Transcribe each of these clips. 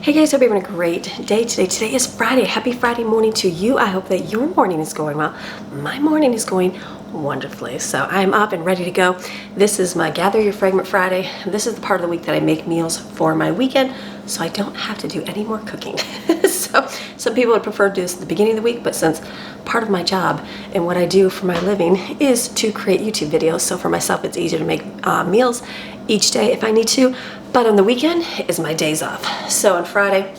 Hey guys, hope you're having a great day today. Today is Friday. Happy Friday morning to you. I hope that your morning is going well. My morning is going wonderfully. So I'm up and ready to go. This is my Gather Your Fragment Friday. This is the part of the week that I make meals for my weekend, so I don't have to do any more cooking. So some people would prefer to do this at the beginning of the week, but since part of my job and what I do for my living is to create YouTube videos, so for myself it's easier to make meals each day if I need to. But on the weekend is my days off. So on Friday,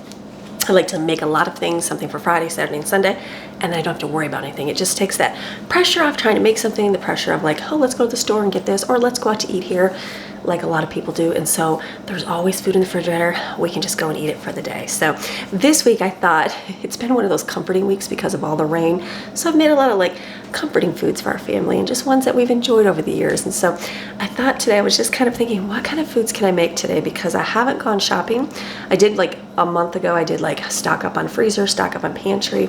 I like to make a lot of things, something for Friday, Saturday, and Sunday, and then I don't have to worry about anything. It just takes that pressure off trying to make something, the pressure of like, oh, let's go to the store and get this, or let's go out to eat here, like a lot of people do. And so there's always food in the refrigerator. We can just go and eat it for the day. So this week I thought it's been one of those comforting weeks because of all the rain. So I've made a lot of like comforting foods for our family and just ones that we've enjoyed over the years. And so I thought today, I was just kind of thinking, what kind of foods can I make today? Because I haven't gone shopping. I did like a month ago, I did like stock up on freezer, stock up on pantry,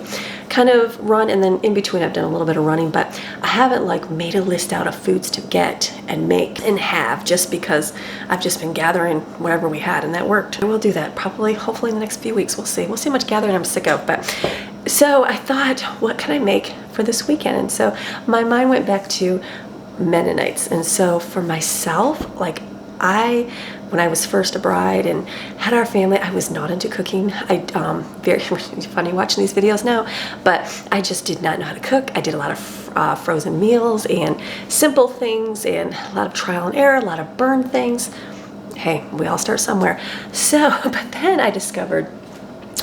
kind of run, and then in between I've done a little bit of running, but I haven't like made a list out of foods to get and make and have, just because I've just been gathering whatever we had and that worked. I will do that probably, hopefully in the next few weeks. We'll see how much gathering I'm sick of. But so I thought, what can I make for this weekend? And so my mind went back to Mennonites. And so for myself, like when I was first a bride and had our family, I was not into cooking. Very funny watching these videos now, but I just did not know how to cook. I did a lot of frozen meals and simple things and a lot of trial and error, a lot of burn things. Hey, we all start somewhere. So, but then I discovered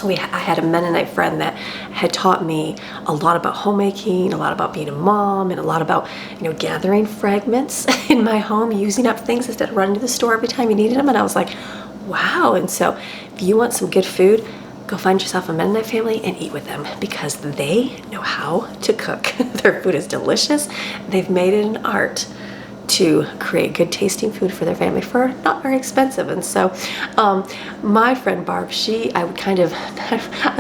I had a Mennonite friend that had taught me a lot about homemaking, a lot about being a mom, and a lot about, gathering fragments in my home, using up things instead of running to the store every time you needed them. And I was like, wow. And so if you want some good food, go find yourself a Mennonite family and eat with them, because they know how to cook. Their food is delicious. They've made it an art to create good tasting food for their family for not very expensive. And so my friend Barb, I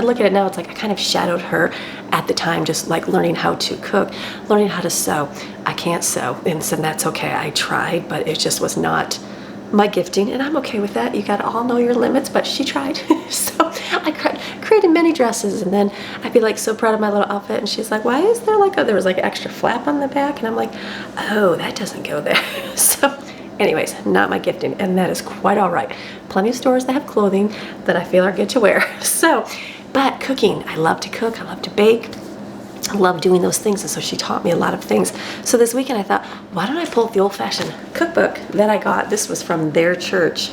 look at it now, it's like I kind of shadowed her at the time, just like learning how to cook, learning how to sew. I can't sew, and so that's okay. I tried, but it just was not my gifting, and I'm okay with that. You gotta all know your limits, but she tried. So I created many dresses, and then I'd be like so proud of my little outfit, and she's like, why is there there was like an extra flap on the back? And I'm like, oh, that doesn't go there. So anyways, not my gifting, and that is quite all right. Plenty of stores that have clothing that I feel are good to wear. So, but cooking, I love to cook, I love to bake, I love doing those things, and so she taught me a lot of things. So this weekend I thought, why don't I pull up the old-fashioned cookbook that I got? This was from their church,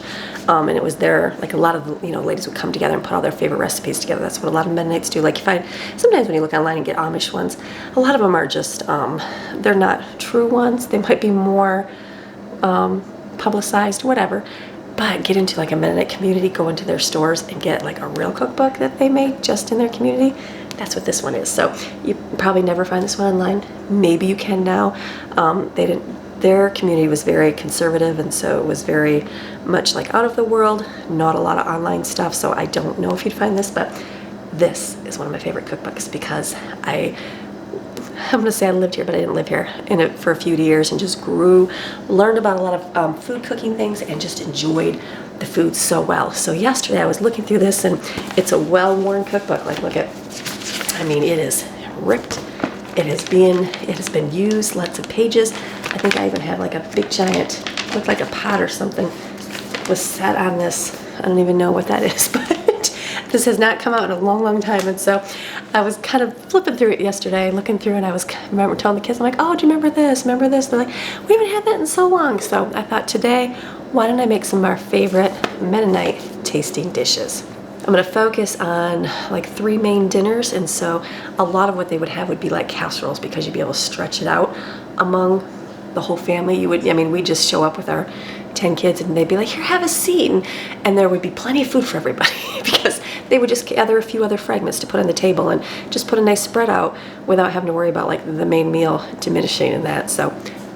and it was like a lot of ladies would come together and put all their favorite recipes together. That's what a lot of Mennonites do. Like sometimes when you look online and get Amish ones, a lot of them are just they're not true ones. They might be more publicized, whatever. But get into like a Mennonite community, go into their stores and get like a real cookbook that they make just in their community. That's what this one is. So you probably never find this one online. Maybe you can now. Their community was very conservative, and so it was very much like out of the world, not a lot of online stuff. So I don't know if you'd find this, but this is one of my favorite cookbooks, because I'm gonna say I lived here, but I didn't live here in it for a few years, and just learned about a lot of food cooking things, and just enjoyed the food so well. So yesterday I was looking through this, and it's a well-worn cookbook. Like, look at, it is ripped. It has been used, lots of pages. I think I even have like a big giant, looked like a pot or something, was set on this. I don't even know what that is, but this has not come out in a long, long time. And so I was kind of flipping through it yesterday, looking through, and I remember telling the kids, I'm like, oh, do you remember this? Remember this? They're like, we haven't had that in so long. So I thought today, why don't I make some of our favorite Mennonite tasting dishes? I'm going to focus on like 3 main dinners, and so a lot of what they would have would be like casseroles, because you'd be able to stretch it out among the whole family. We'd just show up with our 10 kids, and they'd be like, here, have a seat, and there would be plenty of food for everybody, because they would just gather a few other fragments to put on the table and just put a nice spread out without having to worry about like the main meal diminishing in that. So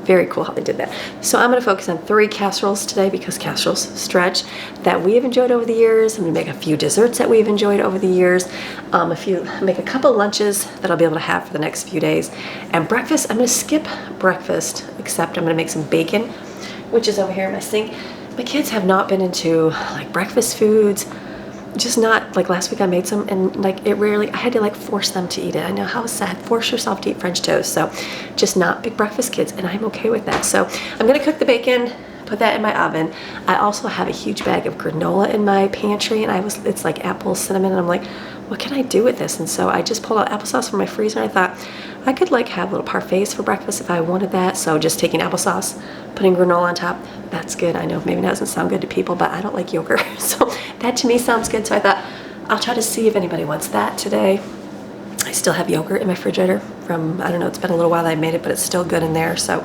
very cool how they did that. So I'm going to focus on 3 casseroles today, because casseroles stretch, that we have enjoyed over the years. I'm going to make a few desserts that we've enjoyed over the years. Make a couple lunches that I'll be able to have for the next few days. And breakfast, I'm going to skip breakfast, except I'm going to make some bacon, which is over here in my sink. My kids have not been into like breakfast foods just not, like last week I made some and like it rarely, I had to like force them to eat it. I know how sad, force yourself to eat French toast. So just not big breakfast kids, and I'm okay with that. So I'm gonna cook the bacon, put that in my oven. I also have a huge bag of granola in my pantry, and it's like apple cinnamon, and I'm like, what can I do with this? And so I just pulled out applesauce from my freezer, and I thought I could like have little parfaits for breakfast if I wanted that. So just taking applesauce, putting granola on top, that's good. I know maybe that doesn't sound good to people, but I don't like yogurt. So that to me sounds good. So I thought I'll try to see if anybody wants that today. I still have yogurt in my refrigerator from, I don't know, it's been a little while that I made it, but it's still good in there. So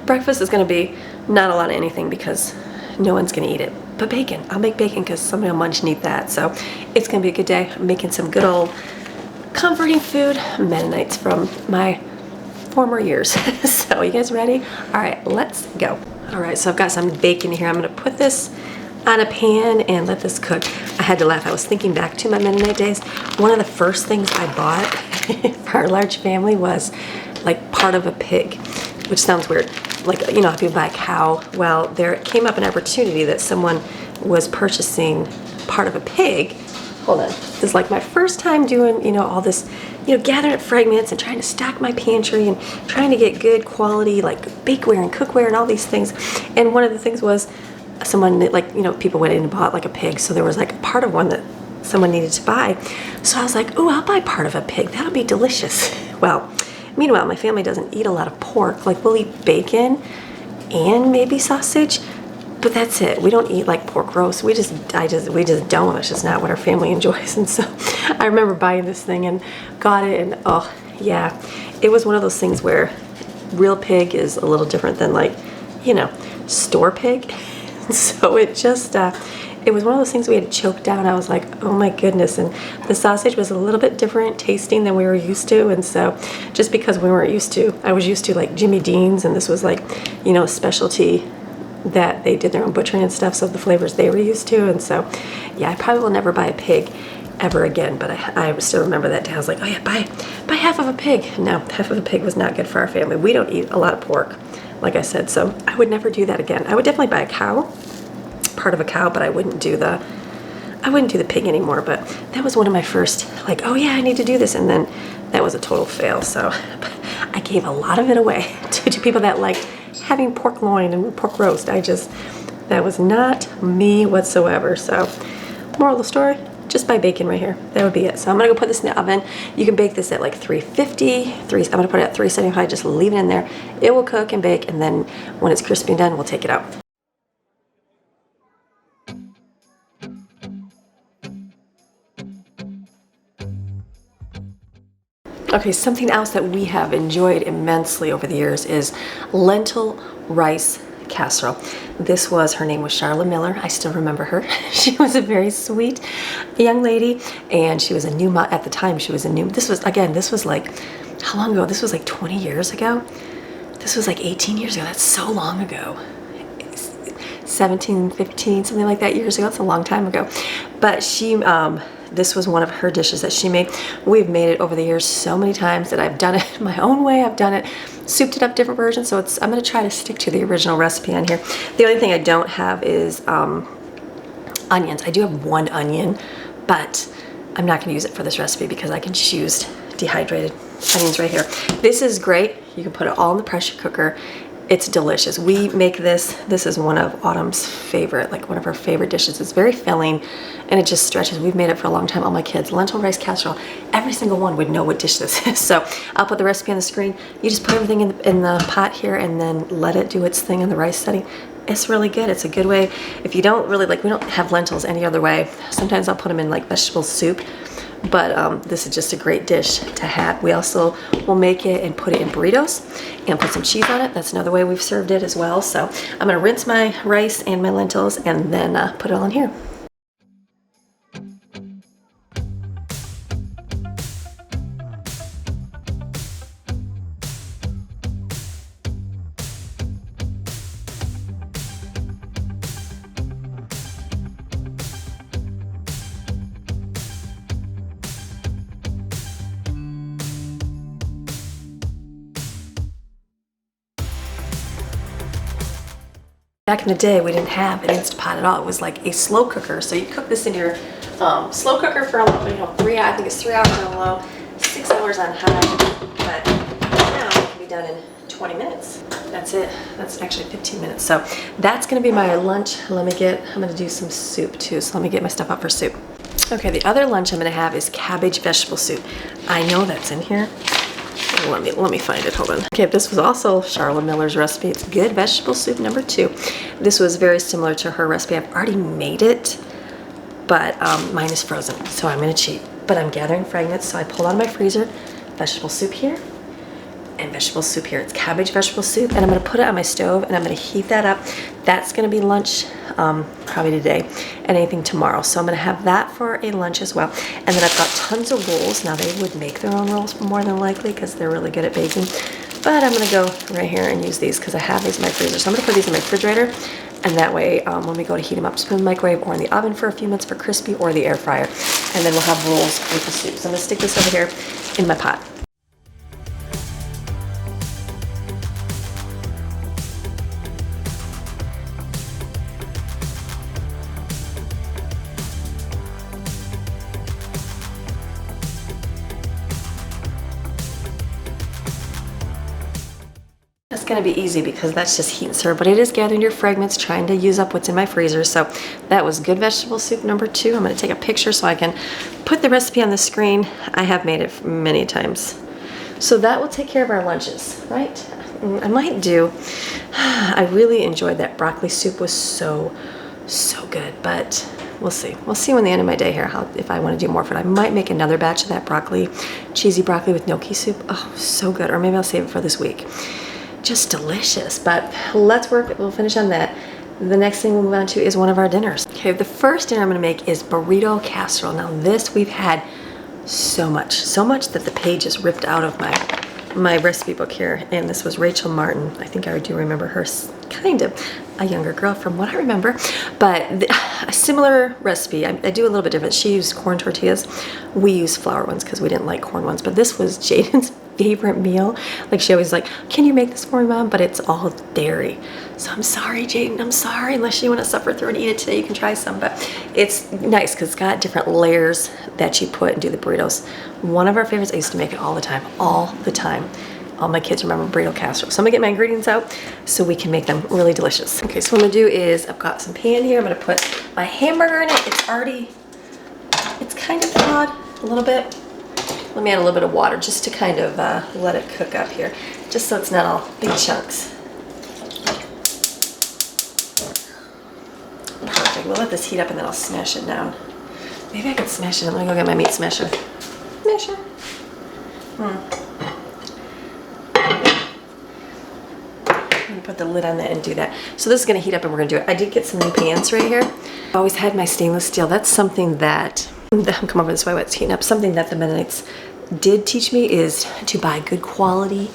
breakfast is gonna be not a lot of anything because no one's gonna eat it. But bacon, I'll make bacon because somebody will munch and eat that. So it's gonna be a good day. I'm making some good old comforting food, Mennonites from my former years. So you guys ready? All right, let's go. All right, so I've got some bacon here. I'm gonna put this on a pan and let this cook. I had to laugh. I was thinking back to my Mennonite days. One of the first things I bought for our large family was like part of a pig, which sounds weird. Like, you know, how people buy a cow. Well, there came up an opportunity that someone was purchasing part of a pig. Hold on. This is like my first time doing, you know, all this, you know, gathering up fragments and trying to stock my pantry and trying to get good quality, like bakeware and cookware and all these things. And one of the things was someone, like, you know, people went in and bought like a pig. So there was like a part of one that someone needed to buy. So I was like, oh, I'll buy part of a pig. That'll be delicious. Well, meanwhile, my family doesn't eat a lot of pork. Like, we'll eat bacon and maybe sausage, but that's it. We don't eat like pork roast. We just don't. It's just not what our family enjoys. And so I remember buying this thing and got it, and oh yeah, it was one of those things where real pig is a little different than, like, you know, store pig. So it just, it was one of those things we had to choke down. I was like, oh my goodness. And the sausage was a little bit different tasting than we were used to. And so just because we weren't used to, I was used to like Jimmy Dean's, and this was like, you know, a specialty that they did their own butchering and stuff. So the flavors they were used to. And so, yeah, I probably will never buy a pig ever again. But I still remember that day. I was like, oh yeah, buy half of a pig. No, half of a pig was not good for our family. We don't eat a lot of pork, like I said. So I would never do that again. I would definitely buy a cow, part of a cow, but I wouldn't do the pig anymore. But that was one of my first, like, oh yeah, I need to do this, and then that was a total fail. So I gave a lot of it away to people that liked having pork loin and pork roast. That was not me whatsoever. So moral of the story, just buy bacon right here. That would be it. So I'm gonna go put this in the oven. You can bake this at like 350, I'm gonna put it at 375, just leave it in there. It will cook and bake, and then when it's crispy and done, we'll take it out. Okay, something else that we have enjoyed immensely over the years is lentil rice casserole. This was, her name was Charlotte Miller. I still remember her. She was a very sweet young lady, and she was a new mom at the time. She was a new, this was like, how long ago? This was like 20 years ago. This was like 18 years ago. That's so long ago. 17, 15, something like that years ago. That's a long time ago. But she, this was one of her dishes that she made. We've made it over the years so many times that I've done it my own way. I've done it, souped it up different versions. So I'm gonna try to stick to the original recipe on here. The only thing I don't have is onions. I do have one onion, but I'm not gonna use it for this recipe because I can just use dehydrated onions right here. This is great. You can put it all in the pressure cooker. It's delicious. We make this. This is one of Autumn's favorite, like one of her favorite dishes. It's very filling, and it just stretches. We've made it for a long time. All my kids, lentil rice casserole. Every single one would know what dish this is. So I'll put the recipe on the screen. You just put everything in the pot here, and then let it do its thing in the rice setting. It's really good. It's a good way. If you don't really like, we don't have lentils any other way. Sometimes I'll put them in like vegetable soup. But this is just a great dish to have. We also will make it and put it in burritos and put some cheese on it. That's another way we've served it as well. So I'm gonna rinse my rice and my lentils and then put it all in here. Back in the day, we didn't have an Instapot at all. It was like a slow cooker. So you cook this in your slow cooker for, you know, I think it's 3 hours on low, 6 hours on high, but now it can be done in 20 minutes. That's it. That's actually 15 minutes. So that's gonna be my lunch. I'm gonna do some soup too. So let me get my stuff out for soup. Okay, the other lunch I'm gonna have is cabbage vegetable soup. I know that's in here. Let me find it, hold on. Okay, this was also Charlotte Miller's recipe. It's good vegetable soup number 2. This was very similar to her recipe. I've already made it, but mine is frozen, so I'm gonna cheat. But I'm gathering fragments, so I pulled out of my freezer vegetable soup here and vegetable soup here. It's cabbage vegetable soup, and I'm gonna put it on my stove and I'm gonna heat that up. That's gonna be lunch probably today and anything tomorrow. So I'm gonna have that for a lunch as well. And then I've got tons of rolls. Now they would make their own rolls more than likely because they're really good at baking. But I'm gonna go right here and use these because I have these in my freezer. So I'm gonna put these in my refrigerator, and that way when we go to heat them up, just put them in the microwave or in the oven for a few minutes for crispy, or the air fryer. And then we'll have rolls with the soup. So I'm gonna stick this over here in my pot. That's gonna be easy because that's just heat and serve, but it is gathering your fragments, trying to use up what's in my freezer. So that was good vegetable soup number 2. I'm gonna take a picture so I can put the recipe on the screen. I have made it many times. So that will take care of our lunches, right? I might do, I really enjoyed that broccoli soup, was so good, but we'll see. We'll see when the end of my day here, if I want to do more for it. I might make another batch of that broccoli, cheesy broccoli with gnocchi soup. Oh, so good. Or maybe I'll save it for this week. Just delicious. But let's work. We'll finish on that. The next thing we'll move on to is one of our dinners. Okay, the first dinner I'm going to make is burrito casserole. Now this we've had so much that the page is ripped out of my recipe book here. And this was Rachel Martin. I think I do remember her, kind of a younger girl from what I remember, but a similar recipe. I do a little bit different. She used corn tortillas. We use flour ones because we didn't like corn ones, but this was Jaden's favorite meal. Like, she always like, can you make this for me, Mom? But it's all dairy. So I'm sorry, Jaden, I'm sorry. Unless you want to suffer through and eat it today, you can try some. But it's nice because it's got different layers that you put and do the burritos. One of our favorites, I used to make it all the time. All my kids remember burrito casserole. So I'm gonna get my ingredients out so we can make them really delicious. Okay, so what I'm gonna do is, I've got some pan here. I'm gonna put my hamburger in it. It's kind of thawed a little bit. Let me add a little bit of water just to kind of let it cook up here, just so it's not all big chunks. Perfect. We'll let this heat up and then I'll smash it down. Maybe I could smash it. I'm gonna go get my meat smasher. Smasher. I'm gonna put the lid on that and do that. So this is gonna heat up and we're gonna do it. I did get some new pans right here. I've always had my stainless steel. That's something that, come over this way while it's heating up, something that the Mennonites did teach me is to buy good quality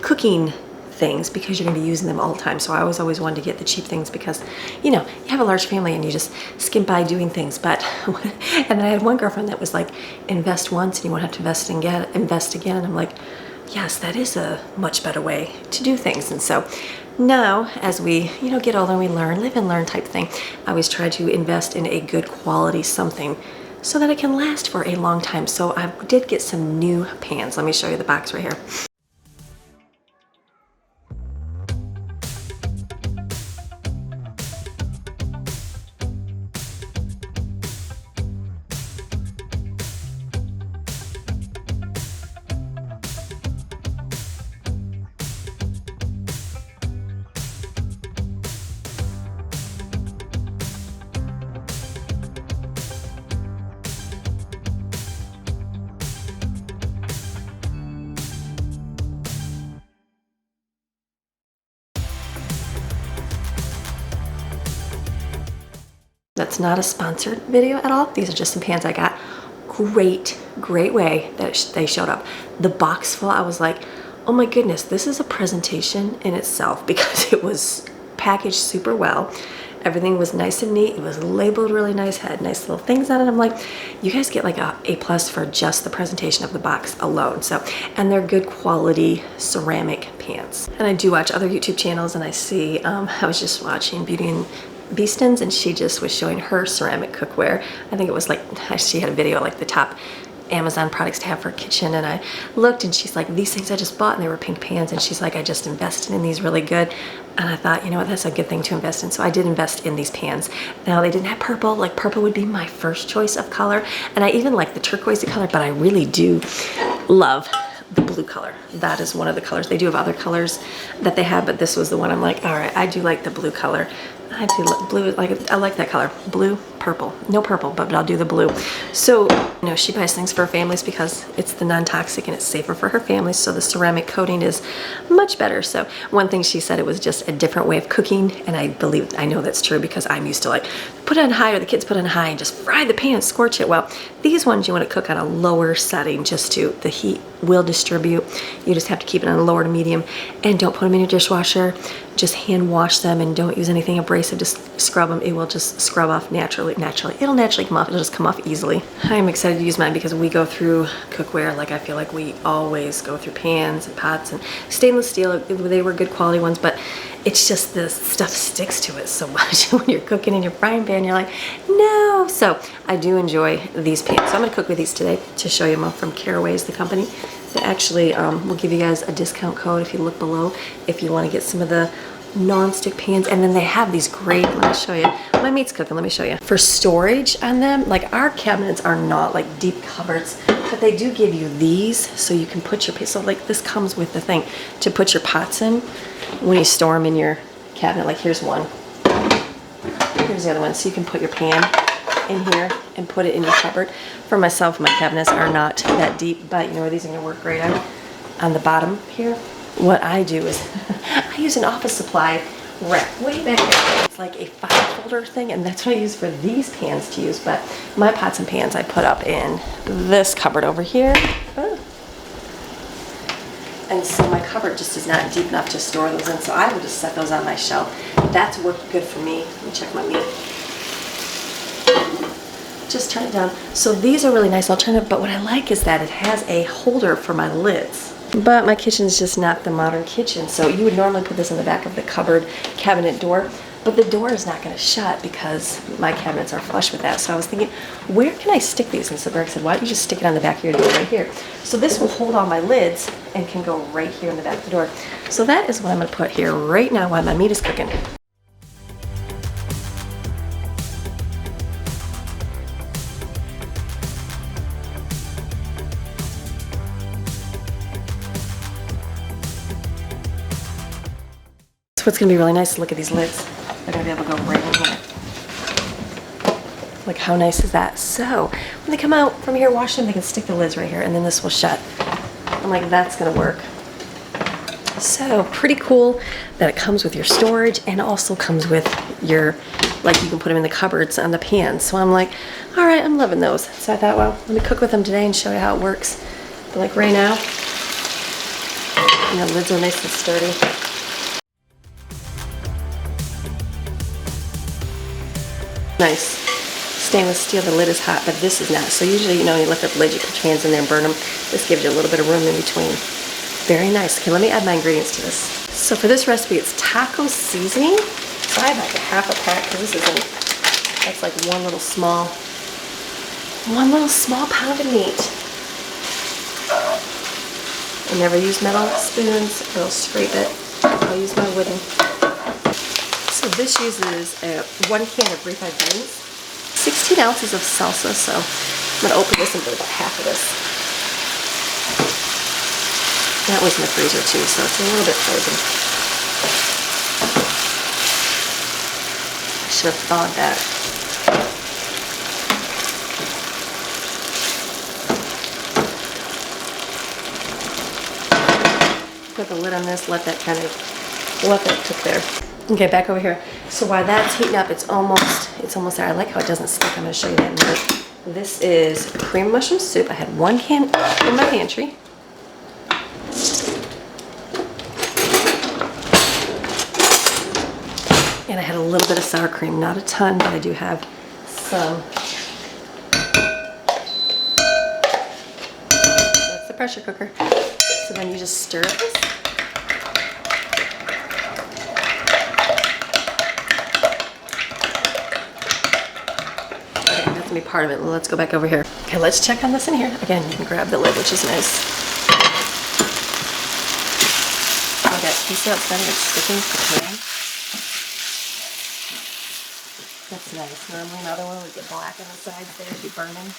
cooking things because you're gonna be using them all the time. So I was always wanted to get the cheap things because, you know, you have a large family and you just skimp by doing things. But, and then I had one girlfriend that was like, invest once and you won't have to invest again. And I'm like, yes, that is a much better way to do things. And so now, as we, you know, get older and we learn, live and learn type thing, I always try to invest in a good quality something so that it can last for a long time. So I did get some new pans. Let me show you the box right here. That's not a sponsored video at all. These are just some pans I got. Great way that they showed up. The box full, I was like, oh my goodness, this is a presentation in itself because it was packaged super well. Everything was nice and neat. It was labeled really nice, had nice little things on it. I'm like, you guys get like a A+ for just the presentation of the box alone. So, and they're good quality ceramic pans. And I do watch other YouTube channels and I see, I was just watching Beeston's, and she just was showing her ceramic cookware. I think it was like, she had a video like the top Amazon products to have for a kitchen, and I looked and she's like, these things I just bought, and they were pink pans, and she's like, I just invested in these really good. And I thought, you know what, that's a good thing to invest in. So I did invest in these pans. Now they didn't have purple. Like purple would be my first choice of color, and I even like the turquoisey color, but I really do love the blue color. That is one of the colors. They do have other colors that they have, but this was the one I'm like, all right, I do like the blue color. I do like blue, like I like that color. Blue, purple. No purple, but I'll do the blue. So, you know, she buys things for her families because it's the non-toxic and it's safer for her family. So the ceramic coating is much better. So one thing she said, it was just a different way of cooking, and I know that's true because I'm used to like put it on high, or the kids put it on high and just fry the pan, scorch it. Well, these ones you want to cook on a lower setting, just to the heat will distribute. You just have to keep it on a lower to medium, and don't put them in your dishwasher. Just hand wash them, and don't use anything abrasive. Just scrub them. It will just scrub off naturally. It'll naturally come off. It'll just come off easily. I'm excited to use mine because we go through cookware. Like I feel like we always go through pans and pots and stainless steel. They were good quality ones, but it's just the stuff sticks to it so much when you're cooking in your frying pan. You're like, no. So I do enjoy these pans. So I'm gonna cook with these today to show you them from Caraway's, the company. They actually will give you guys a discount code if you look below, if you want to get some of the non-stick pans. And then they have these great, let me show you, my meat's cooking, let me show you, for storage on them. Like our cabinets are not like deep cupboards, but they do give you these so you can put your, so like this comes with the thing to put your pots in when you store them in your cabinet. Like here's one, here's the other one, so you can put your pan in here and put it in your cupboard. For myself, my cabinets are not that deep, but you know, these are gonna work great on the bottom here. What I do is I use an office supply rack way back there. It's like a file folder thing, and that's what I use for these pans to use. But my pots and pans I put up in this cupboard over here. Oh. And so my cupboard just is not deep enough to store those in, so I will just set those on my shelf. That's worked good for me. Let me check my meat. Just turn it down. So these are really nice alternative, but what I like is that it has a holder for my lids. But my kitchen is just not the modern kitchen, so you would normally put this in the back of the cupboard cabinet door, but the door is not going to shut because my cabinets are flush with that. So I was thinking, where can I stick these? And so Greg said, why don't you just stick it on the back of your door right here? So this will hold all my lids and can go right here in the back of the door. So that is what I'm going to put here right now while my meat is cooking. What's going to be really nice to look at these lids. They're going to be able to go right in here. Like how nice is that? So when they come out from here, wash them, they can stick the lids right here, and then this will shut. I'm like, that's going to work. So pretty cool that it comes with your storage and also comes with your, like you can put them in the cupboards on the pans. So I'm like, all right, I'm loving those. So I thought, well, let me cook with them today and show you how it works. But like right now, you know, lids are nice and sturdy. Nice stainless steel. The lid is hot, but this is not. So usually, you know, you lift up the lid, you put your hands in there and burn them. This gives you a little bit of room in between. Very nice. Okay, let me add my ingredients to this. So for this recipe, it's taco seasoning. So I have like a half a pack because this isn't. That's like one little small pound of meat. I never use metal spoons. It'll scrape it. I'll use my wooden. So this uses 1 can of refried beans, 16 ounces of salsa, so I'm going to open this and put about half of this. That was in the freezer too, so it's a little bit frozen. I should have thawed that. Put the lid on this, let that cook there. Okay, back over here. So while that's heating up, it's almost there. I like how it doesn't stick. I'm going to show you that in a minute. This is cream mushroom soup. I had 1 can in my pantry. And I had a little bit of sour cream, not a ton, but I do have some. That's the pressure cooker. So then you just stir this. gonna be part of it. Let's go back over here. Okay, let's check on this in here. Again, you can grab the lid, which is nice. Okay, you see how it's kind of sticking to the pan? That's nice. Normally another one would get black on the sides there, it'd be burning.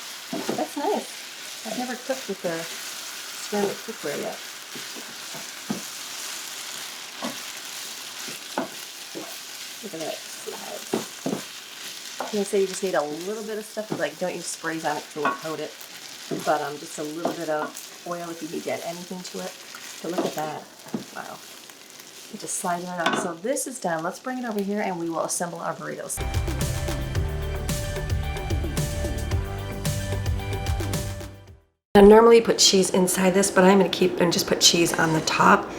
That's nice. I've never cooked with the ceramic cookware yet. Look at that slide. I'm gonna say you just need a little bit of stuff, like don't use sprays on it to coat it, but just a little bit of oil if you need to add anything to it. But look at that. Wow. You just slide it on. So this is done. Let's bring it over here and we will assemble our burritos. Now normally you put cheese inside this, but I'm going to keep and just put cheese on the top.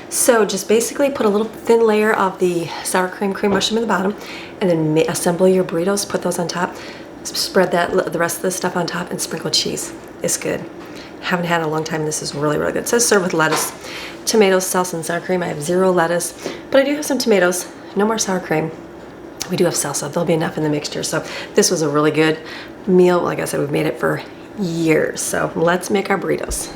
So just basically put a little thin layer of the sour cream mushroom in the bottom, and then assemble your burritos, put those on top, spread the rest of the stuff on top, and sprinkle cheese. It's good. Haven't had it in a long time. This is really, really good. It says serve with lettuce, tomatoes, salsa, and sour cream. I have 0 lettuce, but I do have some tomatoes. No more sour cream. We do have salsa. There'll be enough in the mixture. So this was a really good meal. Like I said, we've made it for years. So let's make our burritos.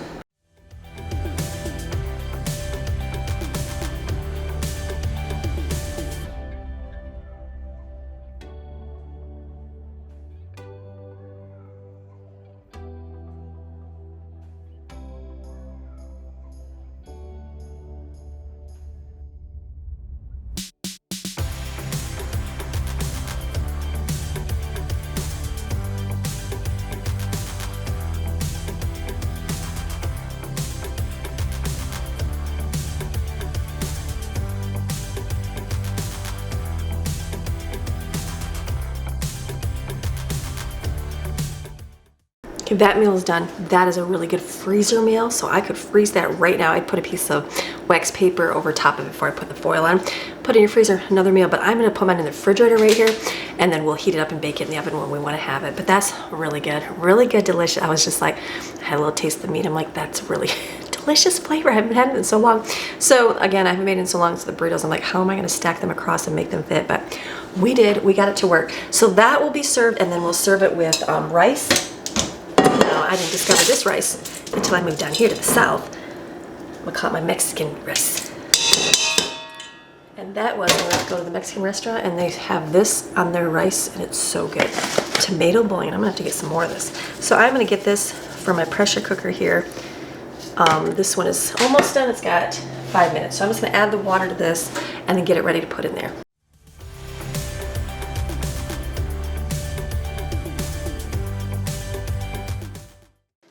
Okay, that meal is done. That is a really good freezer meal, so I could freeze that right now. I'd put a piece of wax paper over top of it before I put the foil on. Put it in your freezer, another meal, but I'm gonna put mine in the refrigerator right here, and then we'll heat it up and bake it in the oven when we wanna have it. But that's really good, delicious. I was just like, I had a little taste of the meat. I'm like, that's really delicious flavor. I haven't had it in so long. So again, I haven't made it in so long, so the burritos, I'm like, how am I gonna stack them across and make them fit? But we did, we got it to work. So that will be served, and then we'll serve it with rice. I didn't discover this rice until I moved down here to the south. I'm gonna call it my Mexican rice. And that was when I go to the Mexican restaurant and they have this on their rice and it's so good. Tomato bouillon, I'm gonna have to get some more of this. So I'm gonna get this for my pressure cooker here. This one is almost done, it's got 5 minutes. So I'm just gonna add the water to this and then get it ready to put in there.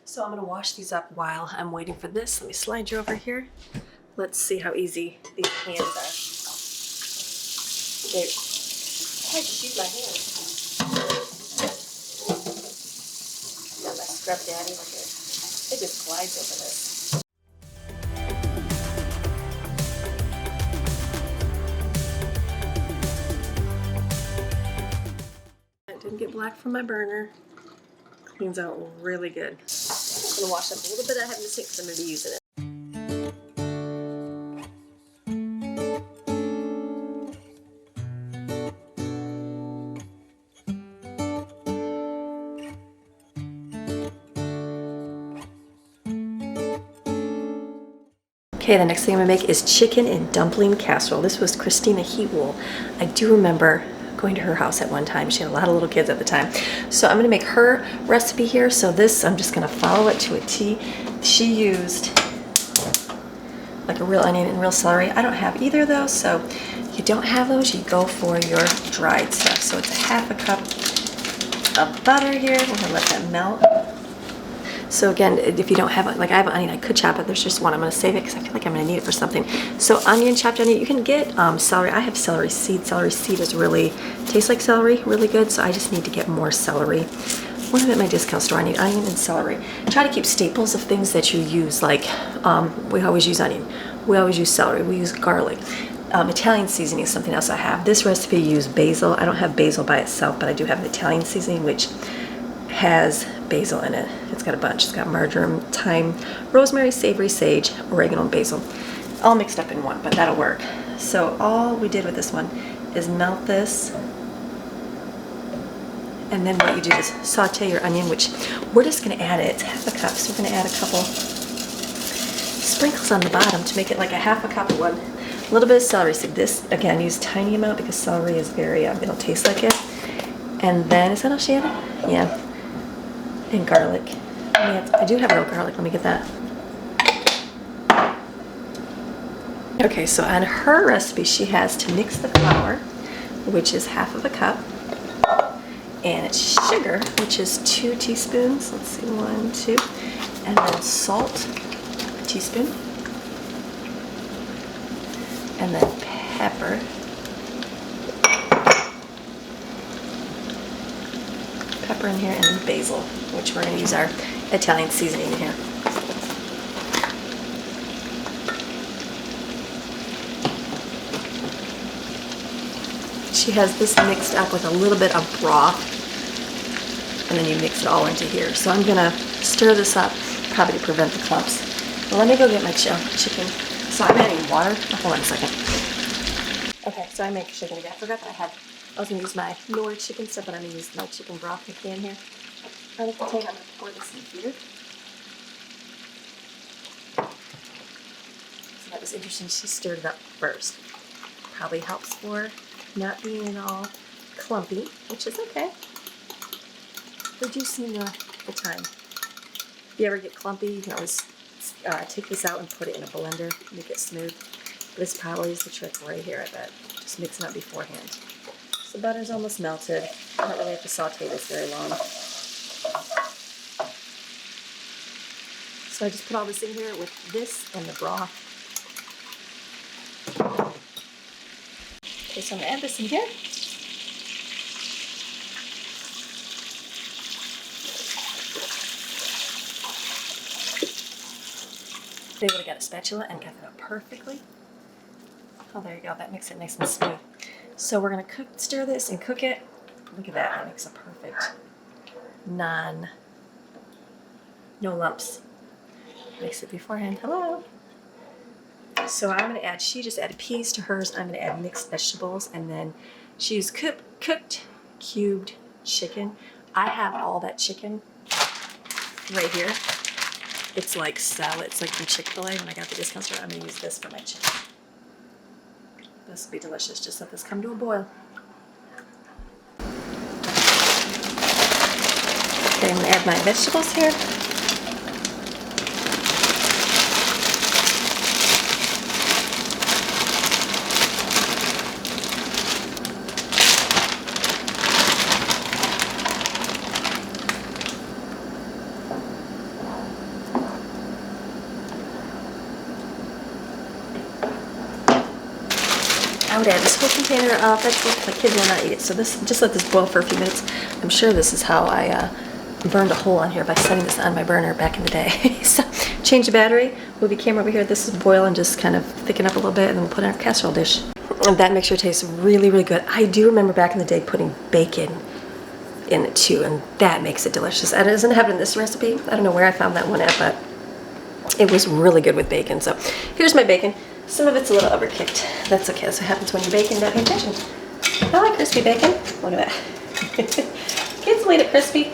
So I'm gonna wash these up while I'm waiting for this. Let me slide you over here. Let's see how easy these hands are. They're hard to use my hands. Got my scrub daddy, look at it. It just glides over this. It didn't get black from my burner. Cleans out really good. I'm gonna wash up a little bit I have in the sink because I'm gonna be using it. Okay, the next thing I'm gonna make is chicken and dumpling casserole. This was Christina Heatwool. I do remember going to her house at one time. She had a lot of little kids at the time. So I'm gonna make her recipe here. So this, I'm just gonna follow it to a T. She used like a real onion and real celery. I don't have either of those, so if you don't have those, you go for your dried stuff. So it's a half a cup of butter here. We're gonna let that melt. So again, if you don't have it, like I have an onion, I could chop it. There's just one. I'm going to save it because I feel like I'm going to need it for something. So onion, chopped onion. You can get celery. I have celery seed. Celery seed is really, tastes like celery, really good. So I just need to get more celery. When I'm at my discount store, I need onion and celery. Try to keep staples of things that you use. Like we always use onion. We always use celery. We use garlic. Italian seasoning is something else I have. This recipe used basil. I don't have basil by itself, but I do have an Italian seasoning which has basil in it. It's got a bunch. It's got marjoram, thyme, rosemary, savory, sage, oregano, and basil. All mixed up in one, but that'll work. So all we did with this one is melt this And then what you do is saute your onion, which we're just gonna add it. It's half a cup, so we're gonna add a couple sprinkles on the bottom to make it like a half a cup of one. A little bit of celery seed. This, again, use tiny amount because celery is very, it'll taste like it. And then, is that all she added? Yeah. And garlic. I do have real garlic, let me get that. Okay, so on her recipe, she has to mix the flour, which is half of a cup, and it's sugar, which is 2 teaspoons. Let's see, 1, 2, and then salt, a teaspoon, and then pepper, in here, and then basil, which we're going to use our Italian seasoning in here. She has this mixed up with a little bit of broth, and then you mix it all into here. So I'm going to stir this up, probably to prevent the clumps. But let me go get my chicken. So I'm adding water. Oh, hold on a second. Okay, so I make chicken again. I forgot that I was going to use my Norwex chicken stuff, but I'm going to use my chicken broth in the can here. I'm going to pour this in here. So that was interesting. She stirred it up first. Probably helps for not being all clumpy, which is okay. Reducing the time. If you ever get clumpy, you can always take this out and put it in a blender, make it smooth. This probably is the trick right here, I bet. Just mix it up beforehand. The butter's almost melted. I don't really have to saute this very long. So I just put all this in here with this and the broth. Okay, so I'm going to add this in here. They would have got a spatula and got it up perfectly. Oh, there you go. That makes it nice and smooth. So we're going to stir this and cook it. Look at that. That makes a perfect no lumps. Mix it beforehand. Hello. So I'm going to add, she just added peas to hers. I'm going to add mixed vegetables, and then she used cooked cubed chicken. I have all that chicken right here. It's like salad. It's like from Chick-fil-A when I got the discount store. I'm going to use this for my chicken. This will be delicious. Just let this come to a boil. Okay, I'm going to add my vegetables here. I would add this whole container of vegetables. My kids will not eat it, so just let this boil for a few minutes. I'm sure this is how I burned a hole on here by setting this on my burner back in the day. So change the battery, move the camera over here, this is boil and just kind of thicken up a little bit, and then we'll put it in our casserole dish. And that makes sure it tastes really, really good. I do remember back in the day putting bacon in it too, and that makes it delicious. And it doesn't have it in this recipe. I don't know where I found that one at, but it was really good with bacon. So here's my bacon. Some of it's a little overkicked. That's okay. That's what happens when you're baking, don't pay attention. I like crispy bacon. Look at that. Kids will eat it crispy.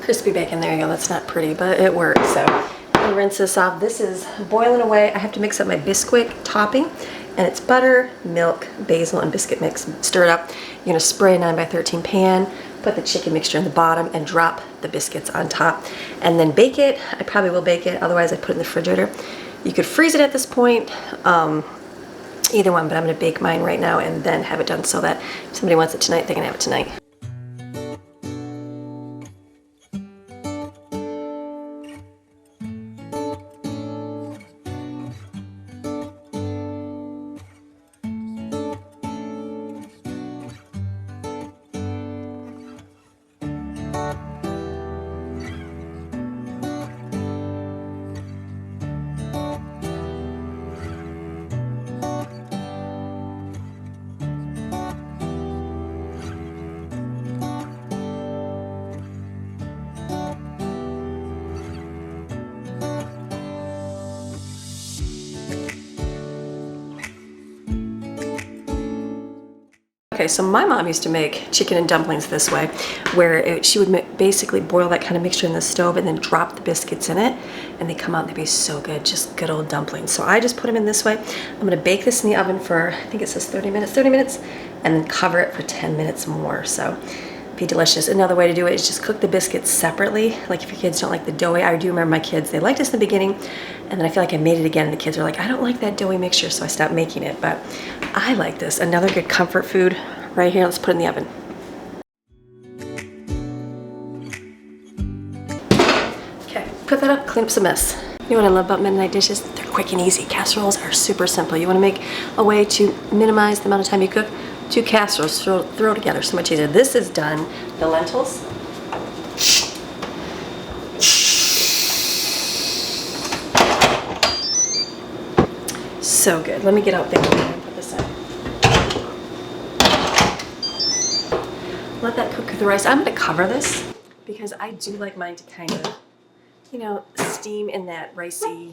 Crispy bacon, there you go. That's not pretty, but it works. So I'll rinse this off. This is boiling away. I have to mix up my Bisquick topping, and it's butter, milk, basil, and biscuit mix. Stir it up. You're going to spray a 9x13 pan, put the chicken mixture in the bottom, and drop the biscuits on top. And then bake it. I probably will bake it, otherwise I put it in the refrigerator. You could freeze it at this point, either one, but I'm going to bake mine right now and then have it done so that if somebody wants it tonight, they can have it tonight. Okay, so my mom used to make chicken and dumplings this way, where she would basically boil that kind of mixture in the stove and then drop the biscuits in it, and they come out and they'd be so good, just good old dumplings. So I just put them in this way. I'm gonna bake this in the oven for, I think it says 30 minutes, and then cover it for 10 minutes more. So be delicious. Another way to do it is just cook the biscuits separately. Like if your kids don't like the doughy, I do remember my kids, they liked this in the beginning, and then I feel like I made it again, and the kids are like, I don't like that doughy mixture, so I stopped making it, but I like this. Another good comfort food right here. Let's put it in the oven. Okay, put that up, clean up some mess. You know what I love about Mennonite dishes? They're quick and easy. Casseroles are super simple. You want to make a way to minimize the amount of time you cook? 2 casseroles, throw together, so much easier. This is done, the lentils. So good. Let me get out there and put this in. Let that cook through the rice. I'm going to cover this because I do like mine to kind of, you know, steam in that ricey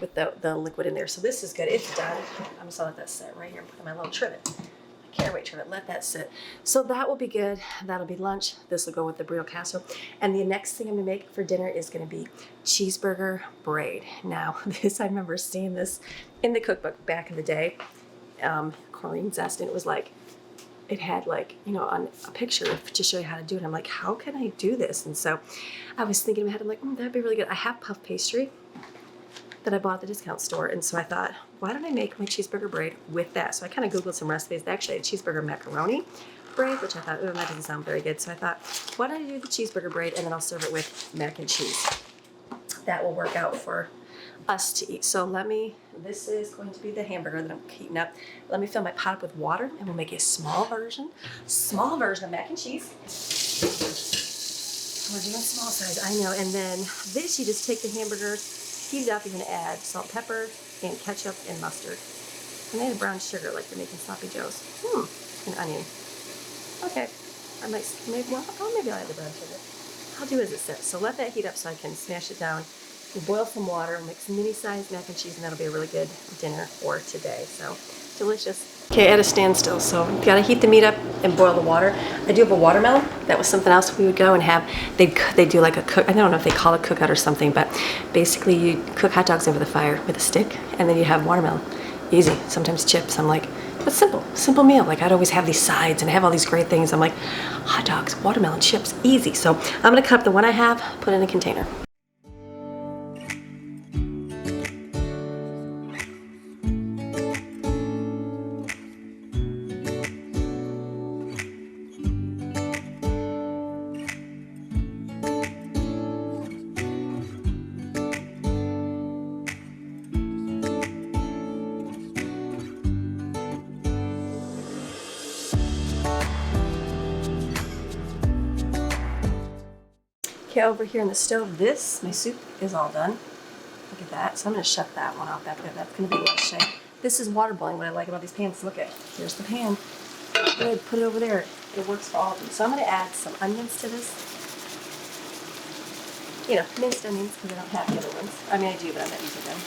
with the liquid in there. So this is good. It's done. I'm just going to let that sit right here and put in my little trivet. I can't wait, trivet. Let that sit. So that will be good. That'll be lunch. This will go with the burrito casserole. And the next thing I'm going to make for dinner is going to be cheeseburger braid. Now, this, I remember seeing this in the cookbook back in the day. Corrine Zest, and it was like, it had like, you know, on a picture to show you how to do it. I'm like, how can I do this? And so I was thinking in my head, I'm like, that'd be really good. I have puff pastry that I bought at the discount store. And so I thought, why don't I make my cheeseburger braid with that? So I kind of Googled some recipes. They actually had cheeseburger macaroni braid, which I thought, oh, that doesn't sound very good. So I thought, why don't I do the cheeseburger braid and then I'll serve it with mac and cheese. That will work out for us to eat. So this is going to be the hamburger that I'm heating up. Let me fill my pot up with water and we'll make a small version of mac and cheese. We're doing small size, I know. And then this, you just take the hamburgers, heat it up, you're gonna add salt, pepper, and ketchup and mustard. And then brown sugar like they're making sloppy joes. And onion. Okay, maybe I'll add the brown sugar. I'll do as it says. So let that heat up so I can smash it down. We'll boil some water, mix mini-sized mac and cheese, and that'll be a really good dinner for today. So delicious. Okay, at a standstill. So you've got to heat the meat up and boil the water. I do have a watermelon. That was something else we would go and have. They do like a cook. I don't know if they call it cookout or something, but basically you cook hot dogs over the fire with a stick, and then you have watermelon. Easy. Sometimes chips. I'm like, that's simple meal. Like I'd always have these sides and have all these great things. I'm like, hot dogs, watermelon, chips, easy. So I'm gonna cut up the one I have, put it in a container. Okay, over here in the stove, my soup is all done. Look at that. So I'm going to shut that one off. That's going to be lunch today. This is water boiling. What I like about these pans, look at, here's the pan. Good, put it over there. It works for all of them. So I'm going to add some onions to this. You know, minced onions because I don't have the other ones. I mean, I do, but I'm not using them.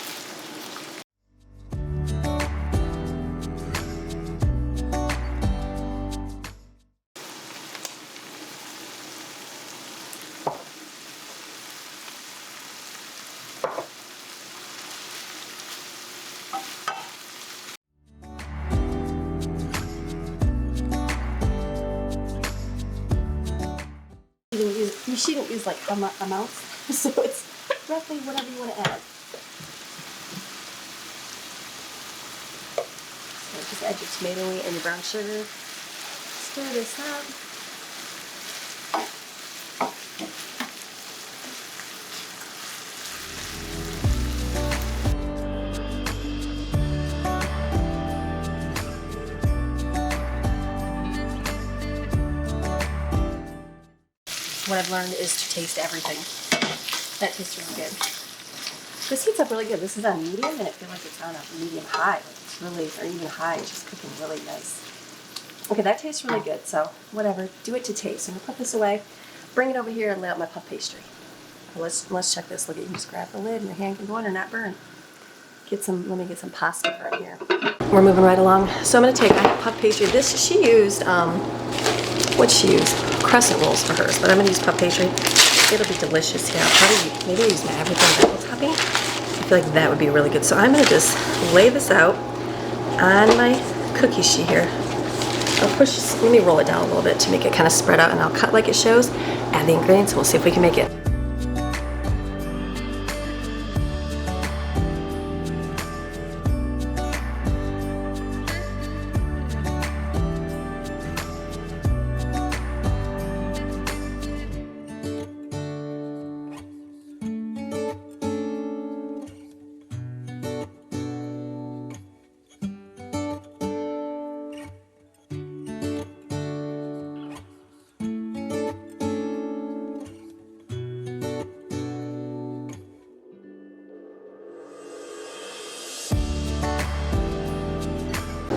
You shouldn't use like amounts, so it's roughly whatever you want to add. So just add your tomato and your brown sugar. Stir this up. What I've learned is to taste everything. That tastes really good. This heats up really good. This is on medium, and it feels like it's on a medium high. Like it's really, or even high, it's just cooking really nice. Okay, that tastes really good. So whatever, do it to taste. I'm gonna put this away, bring it over here, and lay out my puff pastry. Let's check this. Look, you can just grab the lid, and your hand can go in and not burn. Let me get some pasta from here. we're moving right along. So I'm gonna take puff pastry. This, she used, what'd she use? Crescent rolls for hers, but I'm gonna use puff pastry. It'll be delicious here. I'll probably, maybe use my everything bagel topping. I feel like that would be really good. So I'm gonna just lay this out on my cookie sheet here. I'll push, let me roll it down a little bit to make it kind of spread out, and I'll cut like it shows, add the ingredients, and we'll see if we can make it.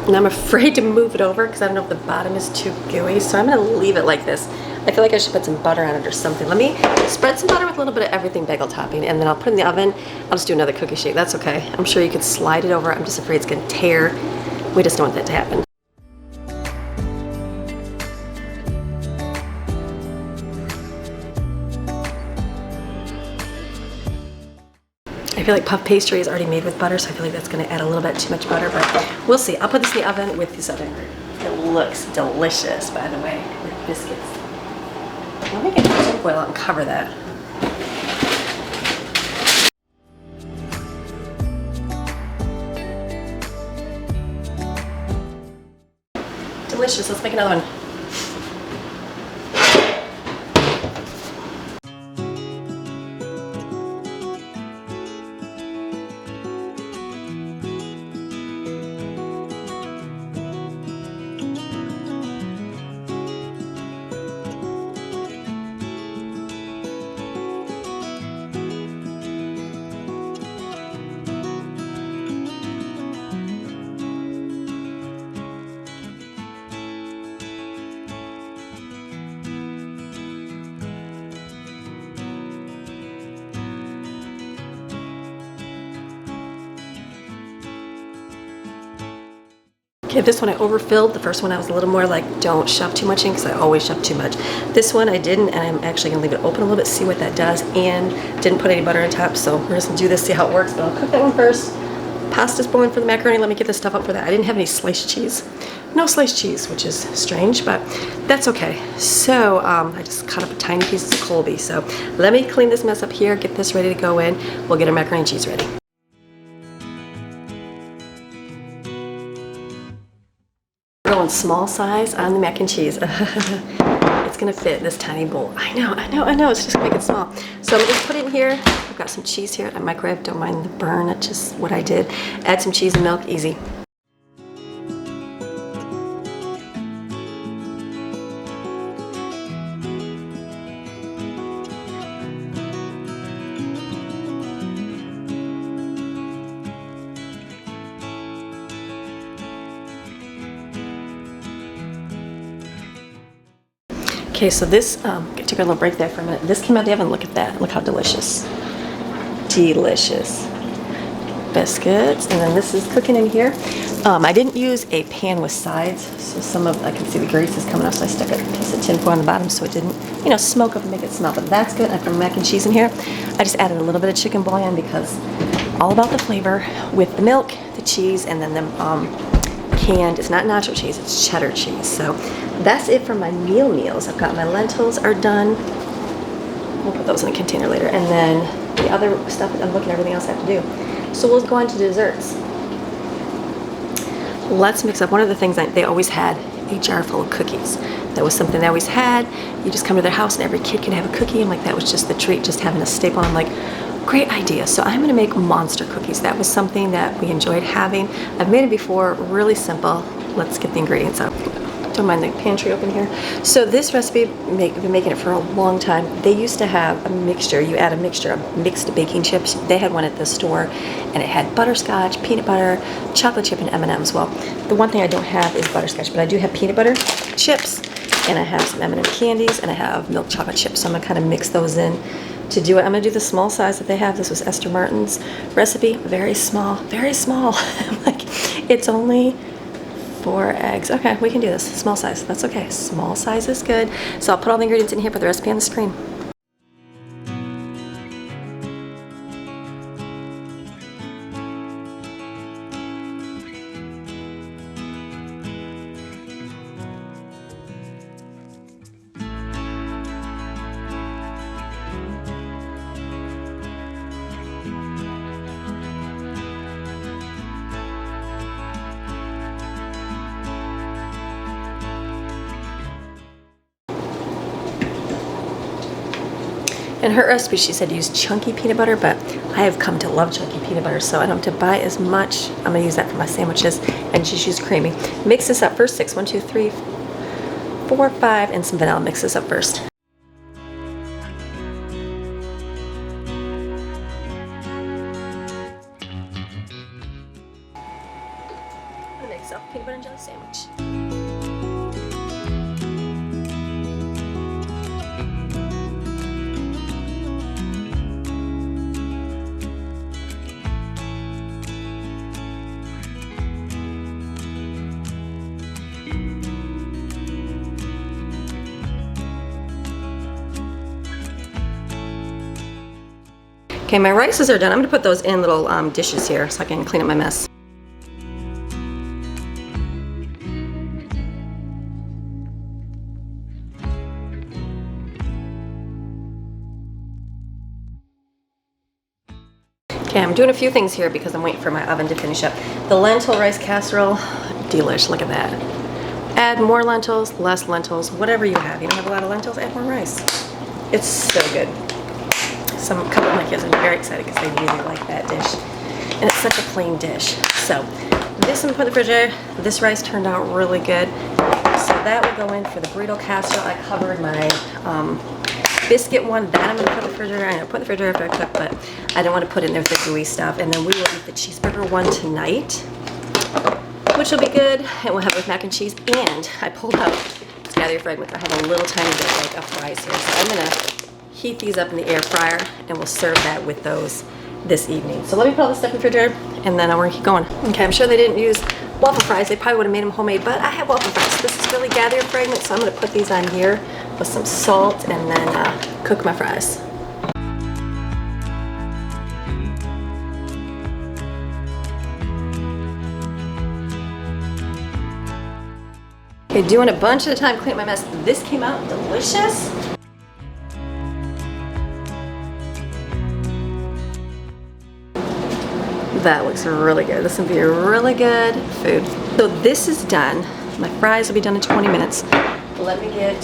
And I'm afraid to move it over because I don't know if the bottom is too gooey, so I'm gonna leave it like this. I feel like I should put some butter on it or something. Let me spread some butter with a little bit of everything bagel topping, and then I'll put it in the oven. I'll just do another cookie shape. That's okay. I'm sure you could slide it over. I'm just afraid it's gonna tear. We just don't want that to happen. I feel like puff pastry is already made with butter, so I feel like that's going to add a little bit too much butter, but we'll see. I'll put this in the oven with this other ingredient. It looks delicious, by the way, with biscuits. Let me get the tinfoil out and cover that. Delicious. Let's make another one. Okay, this one I overfilled. The first one I was a little more like, don't shove too much in, because I always shove too much. This one I didn't, and I'm actually gonna leave it open a little bit, see what that does, and didn't put any butter on top, so we're just gonna do this, see how it works, but I'll cook that one first. Pasta's boiling for the macaroni. Let me get this stuff up for that. I didn't have any sliced cheese. No sliced cheese, which is strange, but that's okay. So I just cut up tiny pieces of Colby. So let me clean this mess up here, get this ready to go in. We'll get our macaroni and cheese ready. Going small size on the mac and cheese. It's gonna fit this tiny bowl. I know. It's just gonna make it small. So I'm gonna just put it in here. I've got some cheese here. I microwave. Don't mind the burn. That's just what I did. Add some cheese and milk. Easy. Okay, so this, took a little break there for a minute. This came out of the oven. Look at that. Look how delicious. Delicious. Biscuits. And then this is cooking in here. I didn't use a pan with sides, so some of, I can see the grease is coming off, so I stuck a piece of tin foil on the bottom so it didn't, you know, smoke up and make it smell. But that's good. I put mac and cheese in here. I just added a little bit of chicken bouillon because all about the flavor with the milk, the cheese, and then the canned, it's not nacho cheese, it's cheddar cheese. So that's it for my meals. I've got my lentils are done. We'll put those in a container later. And then the other stuff, I'm looking at everything else I have to do. So we'll go on to desserts. Let's mix up. One of the things they always had a jar full of cookies. That was something they always had. You just come to their house and every kid can have a cookie. I'm like, that was just the treat, just having a staple. I'm like, great idea. So I'm gonna make monster cookies. That was something that we enjoyed having. I've made it before, really simple. Let's get the ingredients out. Don't mind the pantry open here. So this recipe, we've been making it for a long time. They used to have a mixture. You add a mixture of mixed baking chips. They had one at the store, and it had butterscotch, peanut butter, chocolate chip, and M&Ms. Well, the one thing I don't have is butterscotch, but I do have peanut butter chips, and I have some M&M candies, and I have milk chocolate chips. So I'm gonna kind of mix those in to do it. I'm gonna do the small size that they have. This was Esther Martin's recipe, very small, very small. Like, It's only 4 eggs. Okay, we can do this. Small size. That's okay. Small size is good. So I'll put all the ingredients in here, put the recipe on the screen. In her recipe, she said use chunky peanut butter, but I have come to love chunky peanut butter, so I don't have to buy as much. I'm gonna use that for my sandwiches, and just use creamy. Mix this up first, 6, 1, 2, 3, 4, 5, and some vanilla. Mix this up first. I'm gonna make myself a peanut butter and jelly sandwich. Okay, my rices are done. I'm gonna put those in little dishes here so I can clean up my mess. Okay, I'm doing a few things here because I'm waiting for my oven to finish up. The lentil rice casserole, delish, look at that. Add more lentils, less lentils, whatever you have. You don't have a lot of lentils, add more rice. It's so good. A couple of my kids are very excited because they really like that dish. And it's such a plain dish. So this I'm gonna put in the refrigerator. This rice turned out really good. So that will go in for the burrito casserole. I covered my biscuit one. That I'm gonna put in the refrigerator. I'm gonna put in the refrigerator after I cook, but I don't want to put in there the gooey stuff. And then we will eat the cheeseburger one tonight, which will be good. And we'll have it with mac and cheese. And I pulled out, let's gather your fragments. I have a little tiny bit like of fries here. So I'm gonna heat these up in the air fryer, and we'll serve that with those this evening. So let me put all this stuff in the refrigerator, and then we're gonna keep going. Okay, I'm sure they didn't use waffle fries. They probably would have made them homemade, but I have waffle fries. This is really gather your fragments, so I'm gonna put these on here with some salt and then cook my fries. Okay, doing a bunch at a time, clean up my mess. This came out delicious. That looks really good. This will be a really good food. So this is done. My fries will be done in 20 minutes. Let me get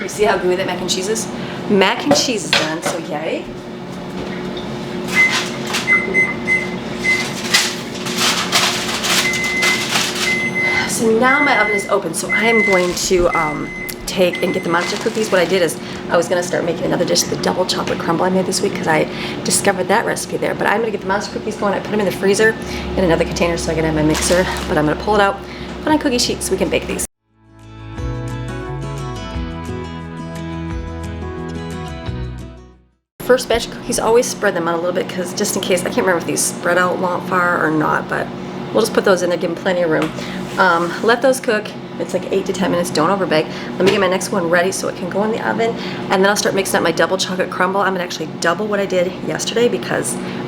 you see how gooey that mac and cheese is? Mac and cheese is done, so yay. So now my oven is open, so I am going to take and get the monster cookies. What I did is I was gonna start making another dish, the double chocolate crumble I made this week because I discovered that recipe there. But I'm gonna get the monster cookies going. I put them in the freezer in another container so I can have my mixer. But I'm gonna pull it out, put on cookie sheets so we can bake these. First batch of cookies, always spread them out a little bit because just in case, I can't remember if these spread out far or not, but we'll just put those in there, give them plenty of room. Let those cook. It's like 8 to 10 minutes, don't overbake. Let me get my next one ready so it can go in the oven, and then I'll start mixing up my double chocolate crumble. I'm gonna actually double what I did yesterday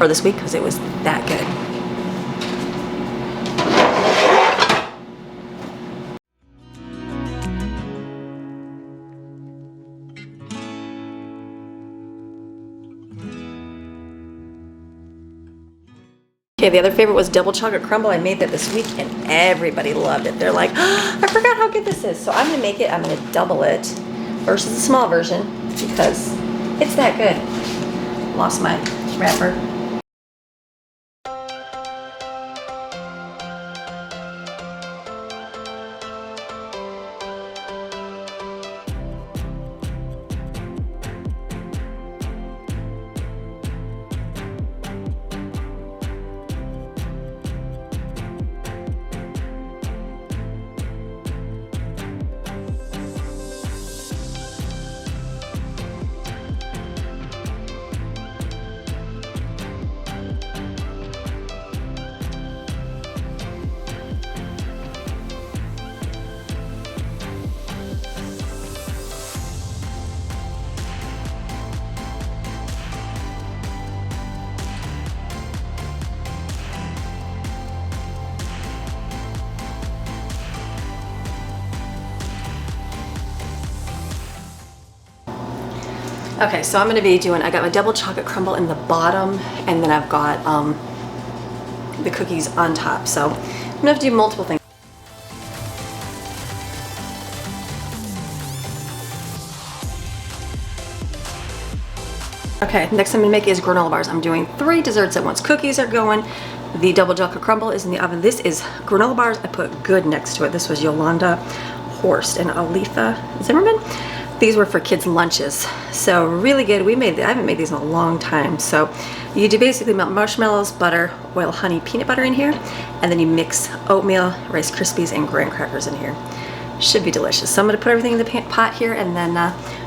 or this week, because it was that good. Okay, the other favorite was double chocolate crumble. I made that this week and everybody loved it. They're like, oh, I forgot how good this is. So I'm gonna make it, I'm gonna double it versus the small version because it's that good. Lost my wrapper. Okay, so I'm gonna be doing, I got my double chocolate crumble in the bottom, and then I've got the cookies on top. So I'm gonna have to do multiple things. Okay, next I'm gonna make is granola bars. I'm doing 3 desserts at once. Cookies are going. The double chocolate crumble is in the oven. This is granola bars. I put good next to it. This was Yolanda Horst and Aletha Zimmerman. These were for kids' lunches. So really good. I haven't made these in a long time. So you do basically melt marshmallows, butter, oil, honey, peanut butter in here, and then you mix oatmeal, Rice Krispies, and graham crackers in here. Should be delicious. So I'm gonna put everything in the pot here and then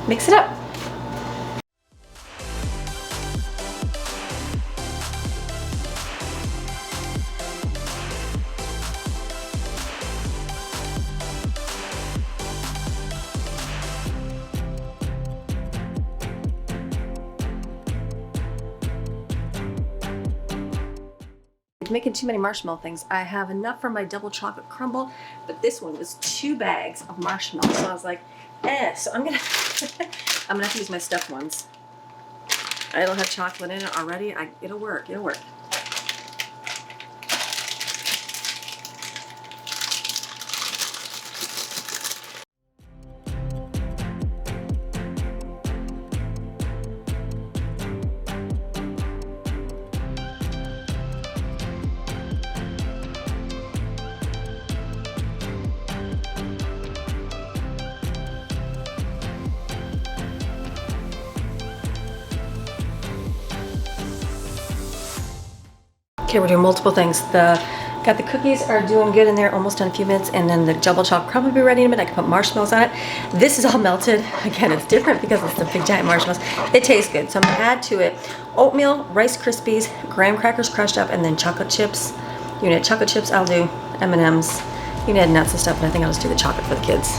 mix it up. Making too many marshmallow things. I have enough for my double chocolate crumble, but this one was 2 bags of marshmallows, so I was like, so I'm gonna I'm gonna have to use my stuffed ones. I don't have chocolate in it already. It'll work. Okay, we're doing multiple things. Got the cookies are doing good in there, almost done in a few minutes, and then the double chocolate crumble will be ready in a minute. I can put marshmallows on it. This is all melted. Again, it's different because it's the big giant marshmallows. It tastes good, so I'm gonna add to it oatmeal, Rice Krispies, graham crackers crushed up, and then chocolate chips. You can add chocolate chips, I'll do M&Ms. You can add nuts and stuff, but I think I'll just do the chocolate for the kids.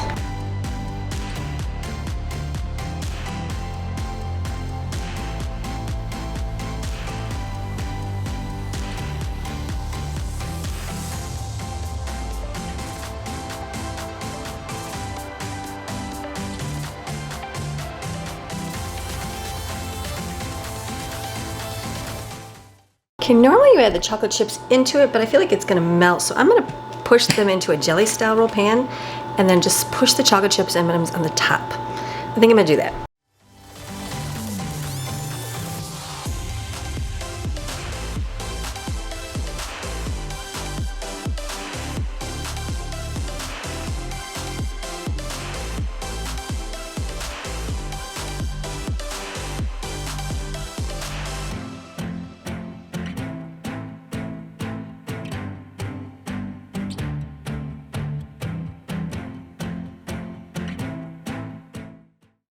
Okay, normally you add the chocolate chips into it, but I feel like it's gonna melt, so I'm gonna push them into a jelly style roll pan and then just push the chocolate chips and M&Ms on the top. I think I'm gonna do that.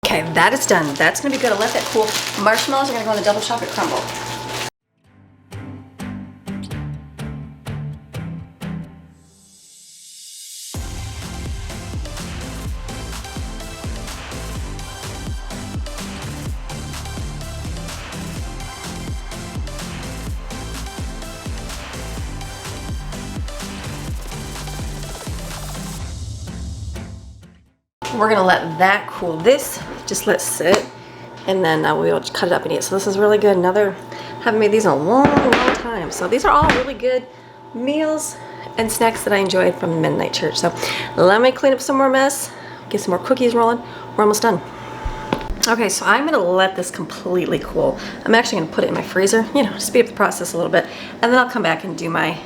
Okay, that is done. That's gonna be good. I'll let that cool. Marshmallows are gonna go in the double chocolate crumble. We're gonna let that cool. This just let sit, and then we'll cut it up and eat. So this is really good. Haven't made these in a long time. So these are all really good meals and snacks that I enjoyed from the Mennonite church. So let me clean up some more mess, get some more cookies rolling. We're almost done. Okay, so I'm gonna let this completely cool. I'm actually gonna put it in my freezer, speed up the process a little bit, and then I'll come back and do my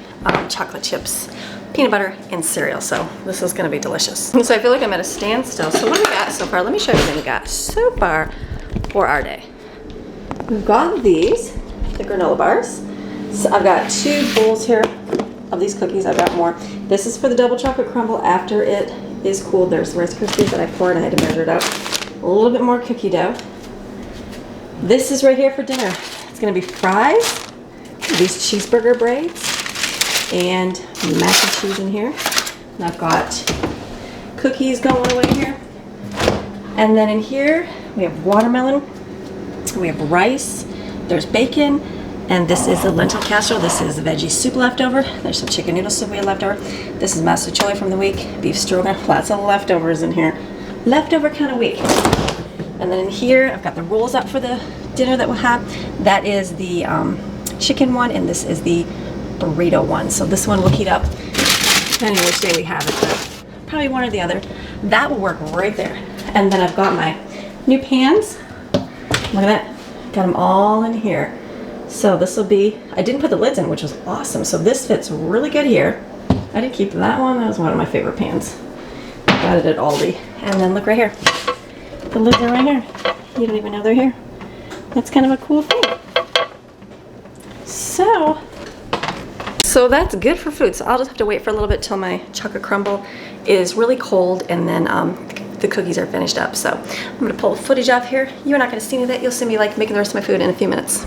chocolate chips, peanut butter, and cereal. So this is gonna be delicious. So I feel like I'm at a standstill. So what do we got so far? Let me show you what we got so far for our day. We've got these, the granola bars. So I've got 2 bowls here of these cookies. I've got more. This is for the double chocolate crumble after it is cooled. There's the Rice Krispies that I poured. I had to measure it out. A little bit more cookie dough. This is right here for dinner. It's gonna be fries, these cheeseburger braids, and mac and cheese in here. And I've got cookies going away here. And then in here, we have watermelon, we have rice, there's bacon, and this is a lentil casserole. This is the veggie soup leftover. There's some chicken noodle soup we had leftover. This is masticholi from the week, beef stroganoff, lots of leftovers in here. Leftover kind of week. And then in here, I've got the rolls up for the dinner that we'll have. That is the chicken one, and this is the burrito one. So this one will heat up depending on which day we have it, but probably one or the other. That will work right there. And then I've got my new pans. Look at that. Got them all in here. So this will be, I didn't put the lids in, which was awesome. So this fits really good here. I did keep that one. That was one of my favorite pans. Got it at Aldi. And then look right here. The lids are right here. You don't even know they're here. That's kind of a cool thing. So that's good for food. So I'll just have to wait for a little bit till my chocolate crumble is really cold, and then the cookies are finished up. So I'm gonna pull footage off here. You're not gonna see any of that. You'll see me like making the rest of my food in a few minutes.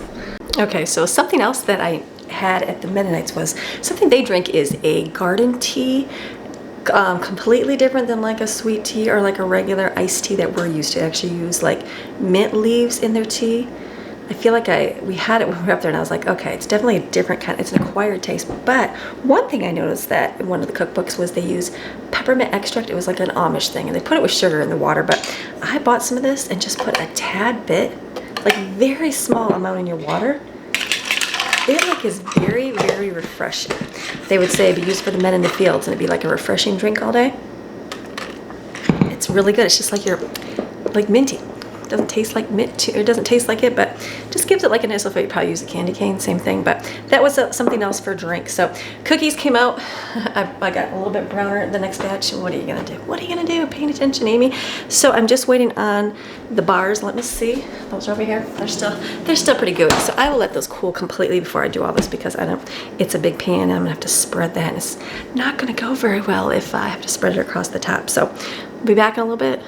Okay, so something else that I had at the Mennonites was something they drink is a garden tea. Completely different than like a sweet tea or like a regular iced tea that we're used to. Actually use like mint leaves in their tea. I feel like we had it when we were up there, and I was like, okay, it's definitely a different kind, it's an acquired taste. But one thing I noticed that in one of the cookbooks was they use peppermint extract. It was like an Amish thing, and they put it with sugar in the water, but I bought some of this and just put a tad bit, like very small amount in your water. It like is very, very refreshing. They would say it'd be used for the men in the fields, and it'd be like a refreshing drink all day. It's really good. It's just like like minty. It doesn't taste like mint, it doesn't taste like it, but just gives it like a nice little flavor. You probably use a candy cane, same thing, but that was something else for a drink. So cookies came out. I got a little bit browner the next batch. What are you gonna do? What are you gonna do? Paying attention, Amy. So I'm just waiting on the bars. Let me see. Those are over here. They're still pretty good. So I will let those cool completely before I do all this, because it's a big pan and I'm gonna have to spread that, and it's not gonna go very well if I have to spread it across the top. So we'll be back in a little bit.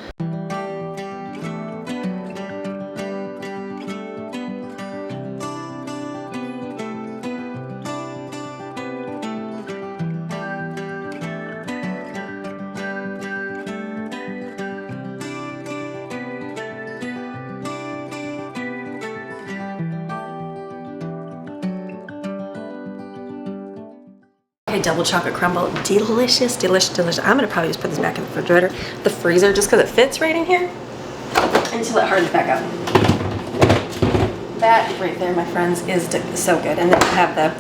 Okay, double chocolate crumble, delicious, delicious, delicious. I'm gonna probably just put this back in the refrigerator, the freezer, just because it fits right in here, until it hardens back up. That right there, my friends, is so good. And then I have the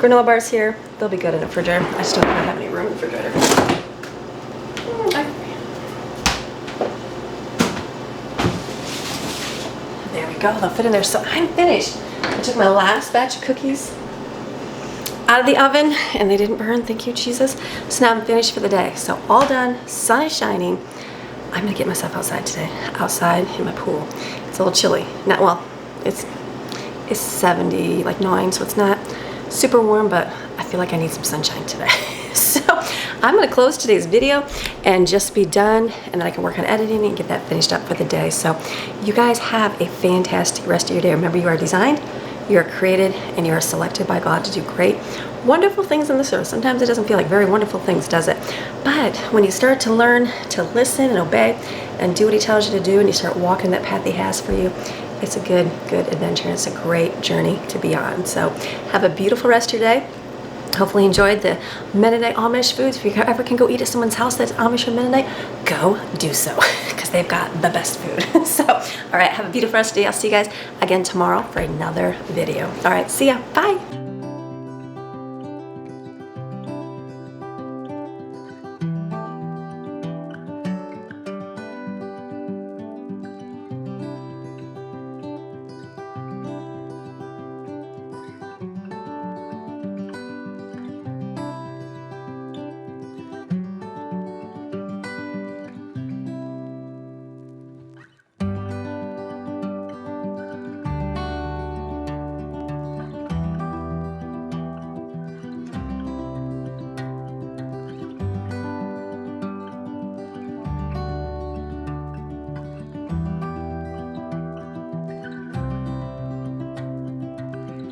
granola bars here. They'll be good in the refrigerator. I just don't have any room in the refrigerator. There we go, they'll fit in there. So I'm finished. I took my last batch of cookies out of the oven, and they didn't burn, thank you Jesus. So now I'm finished for the day. So all done, sun is shining. I'm gonna get myself outside today, outside in my pool. It's a little chilly. Not, well, it's 70, like 9, so it's not super warm, but I feel like I need some sunshine today. So I'm gonna close today's video and just be done, and then I can work on editing and get that finished up for the day. So you guys have a fantastic rest of your day. Remember, you are designed, you are created, and you are selected by God to do great, wonderful things in this earth. Sometimes it doesn't feel like very wonderful things, does it? But when you start to learn to listen and obey and do what he tells you to do, and you start walking that path he has for you, it's a good adventure, and it's a great journey to be on. So have a beautiful rest of your day. Hopefully you enjoyed the Mennonite Amish foods. If you ever can go eat at someone's house that's Amish or Mennonite, go do so, because they've got the best food. So, all right, have a beautiful rest of the day. I'll see you guys again tomorrow for another video. All right, see ya. Bye.